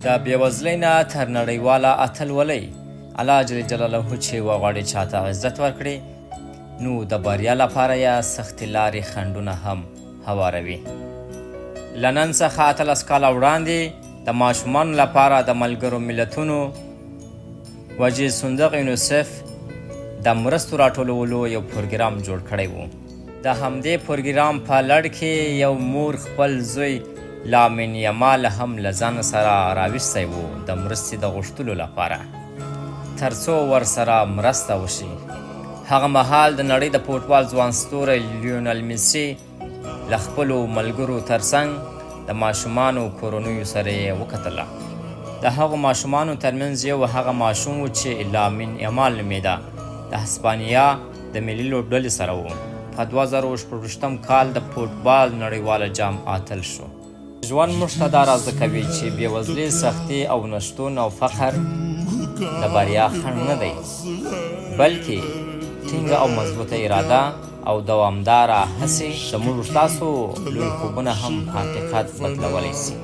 د بېوزلۍ نه تر نړیواله اتلولۍ الله جل جلاله چې وغواړي چاته عزت ورکړي نو د بریا لپاره یې سختې لارې خنډونه هم هواروي. له نن څخه 18 کاله وړاندې د ماشومانو لپاره د ملګرو ملتونو وجیز صندوق یونیسف د مرستو راټولولو یو پروګرام جوړ کړی و. د همدې پروګرام په لړ کې یو مور خپل زوی لامین یمال هم له ځان سره راویستی و د مرستې د غوښتلو لپاره تر څو ورسره مرسته وشي. هغه مهال د نړۍ د فوټبال ځوان ستوری لیونل میسي له خپلو ملګرو ترڅنګ د ماشومانو کورنیو سره یې وکتله. د هغو ماشومانو ترمنځ یو هغه ماشوم و چې لامین یمال نومیده د هسپانیا د ملي لوبډلې سره و. په 2016 کال د فوټبال نړیواله جام اتل شو. ژوند موږ ته دا را زده کوي چې بېوزلي، سختي او نشتون او فقر د بریا خنډ نه دی، بلکې ټینګه او مضبوطه اراده او دوامداره هڅې زموږ ستاسو لوی خوبونه هم په حقیقت بدلولی شي.